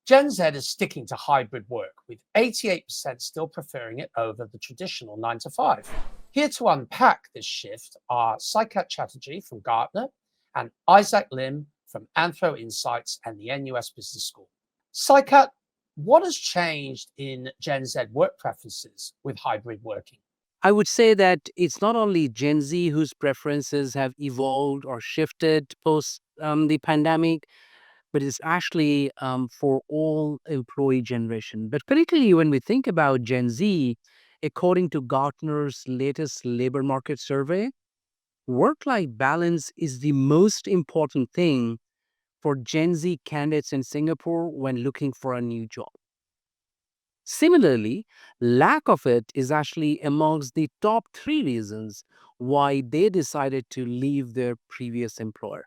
Gen Z is sticking to hybrid work, with 88% still preferring it over the traditional 9 to 5. Here to unpack this shift are Saikat Chatterjee from Gartner and Isaac Lim from Anthro Insights and the NUS Business School. Saikat, what has changed in Gen Z work preferences with hybrid working? I would say that it's not only Gen Z whose preferences have evolved or shifted post the pandemic, but it's actually for all employee generation. But particularly when we think about Gen Z, according to Gartner's latest labor market survey, work-life balance is the most important thing for Gen Z candidates in Singapore when looking for a new job. Similarly, lack of it is actually amongst the top three reasons why they decided to leave their previous employer.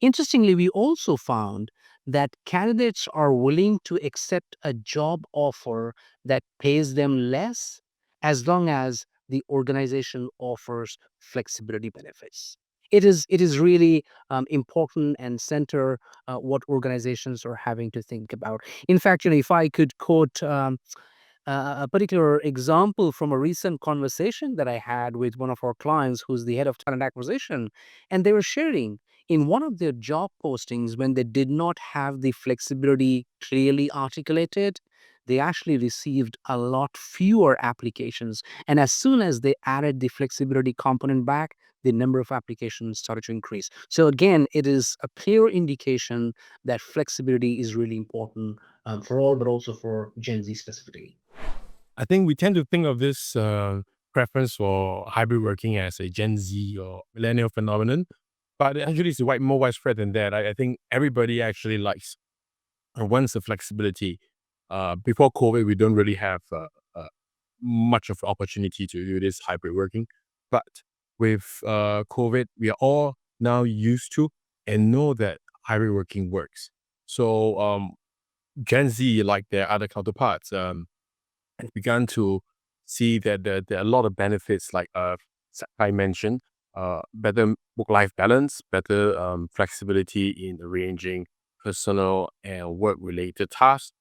Interestingly, we also found that candidates are willing to accept a job offer that pays them less as long as the organization offers flexibility benefits. It is really important and center what organizations are having to think about. In fact, if I could quote a particular example from a recent conversation that I had with one of our clients who's the head of talent acquisition, and they were sharing in one of their job postings when they did not have the flexibility clearly articulated, they actually received a lot fewer applications. And as soon as they added the flexibility component back, the number of applications started to increase. So again, it is a clear indication that flexibility is really important for all, but also for Gen Z specifically. I think we tend to think of this preference for hybrid working as a Gen Z or millennial phenomenon, but actually it's more widespread than that. I think everybody actually likes and wants the flexibility. Before COVID, we don't really have much of opportunity to do this hybrid working, but with COVID, we are all now used to and know that hybrid working works. So Gen Z, like their other counterparts, and began to see that there are a lot of benefits, like I mentioned, better work-life balance, better flexibility in arranging personal and work-related tasks.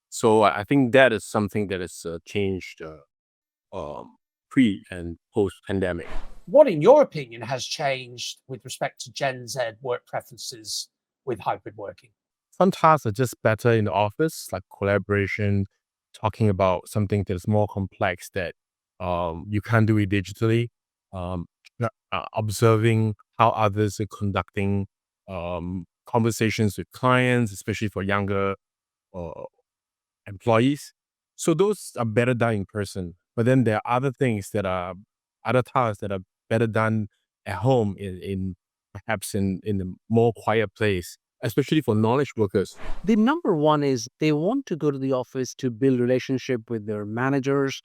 So I think that is something that has changed pre and post-pandemic. What, in your opinion, has changed with respect to Gen Z work preferences with hybrid working? Some tasks are just better in the office, like collaboration, talking about something that's more complex that you can't do it digitally. Um, Observing how others are conducting conversations with clients, especially for younger uh, employees. So those are better done in person. But then there are other tasks that are better done at home in perhaps in a more quiet place, especially for knowledge workers. The number one is they want to go to the office to build relationship with their managers,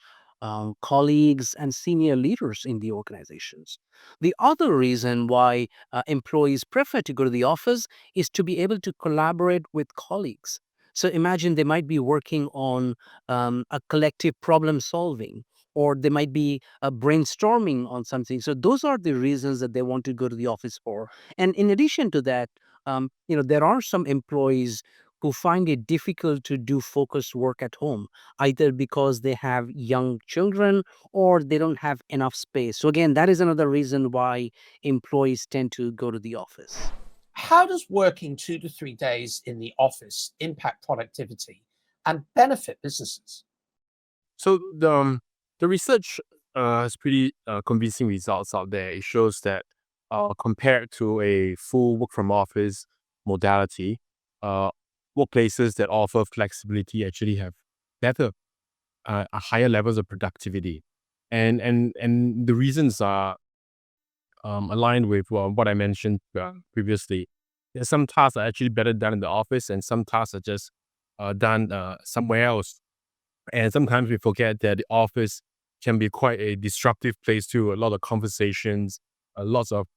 colleagues, and senior leaders in the organizations. The other reason why employees prefer to go to the office is to be able to collaborate with colleagues. So imagine they might be working on a collective problem solving, or they might be brainstorming on something. So those are the reasons that they want to go to the office for. And in addition to that, there are some employees who find it difficult to do focused work at home, either because they have young children or they don't have enough space. So again, that is another reason why employees tend to go to the office. How does working 2 to 3 days in the office impact productivity and benefit businesses? So the research has pretty convincing results out there. It shows that compared to a full work from office modality, uh, workplaces that offer flexibility actually have better, higher levels of productivity, and the reasons are aligned with what I mentioned previously. There's some tasks are actually better done in the office, and some tasks are just done somewhere else. And sometimes we forget that the office can be quite a disruptive place too. A lot of conversations, lots of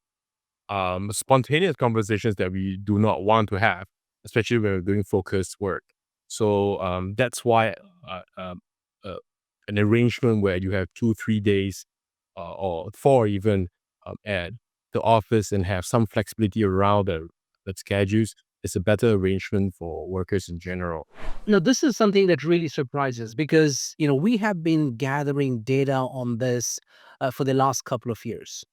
spontaneous conversations that we do not want to have, especially when we're doing focused work. So that's why uh, an arrangement where you have 2, 3 days or four even at the office and have some flexibility around the schedules it's a better arrangement for workers in general. Now, this is something that really surprises because, we have been gathering data on this for the last couple of years.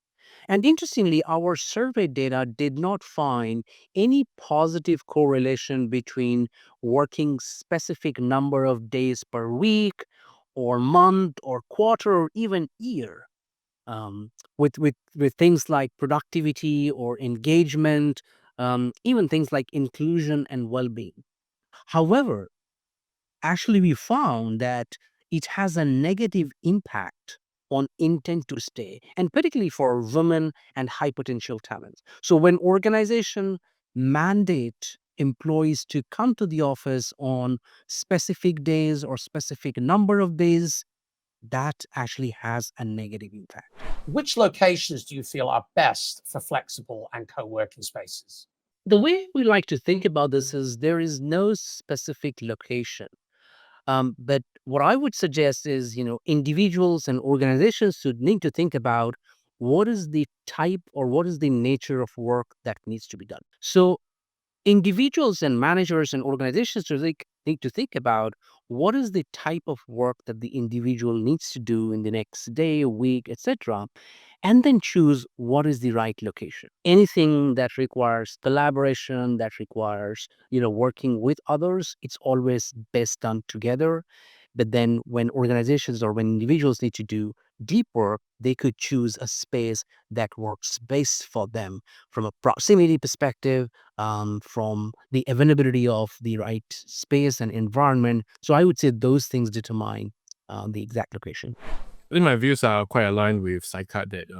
And interestingly, our survey data did not find any positive correlation between working specific number of days per week or month or quarter or even year with things like productivity or engagement, even things like inclusion and well-being. However, actually we found that it has a negative impact on intent to stay, and particularly for women and high potential talents. So when organization mandate employees to come to the office on specific days or specific number of days, that actually has a negative impact. Which locations do you feel are best for flexible and co-working spaces? The way we like to think about this is there is no specific location. But what I would suggest is, individuals and organizations should need to think about what is the type or what is the nature of work that needs to be done. So individuals and managers and organizations need to think about what is the type of work that the individual needs to do in the next day, week, etc., and then choose what is the right location. Anything that requires collaboration, that requires, working with others, it's always best done together. But then when organizations or when individuals need to do deep work, they could choose a space that works best for them from a proximity perspective, from the availability of the right space and environment. So I would say those things determine the exact location. I think my views are quite aligned with Saikat that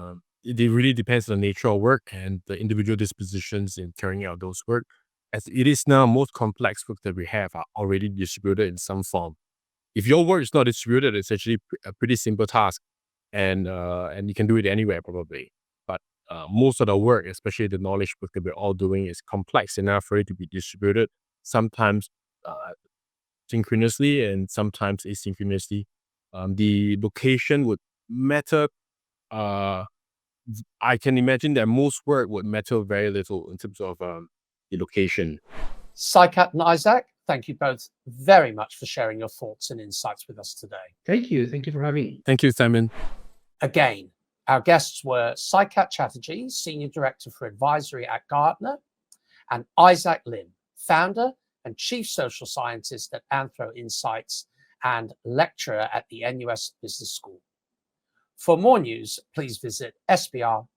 it really depends on the nature of work and the individual dispositions in carrying out those work. As it is now, most complex work that we have are already distributed in some form. If your work is not distributed, it's actually a pretty simple task, and you can do it anywhere probably. But most of the work, especially the knowledge work that we're all doing, is complex enough for it to be distributed. Sometimes synchronously and sometimes asynchronously. The location would matter. I can imagine that most work would matter very little in terms of the location. Saikat and Isaac, thank you both very much for sharing your thoughts and insights with us today. Thank you. Thank you for having me. Thank you, Simon. Again, our guests were Saikat Chatterjee, Senior Director for Advisory at Gartner, and Isaac Lim, Founder and Chief Social Scientist at Anthro Insights and lecturer at the NUS Business School. For more news, please visit sbr.com.sg.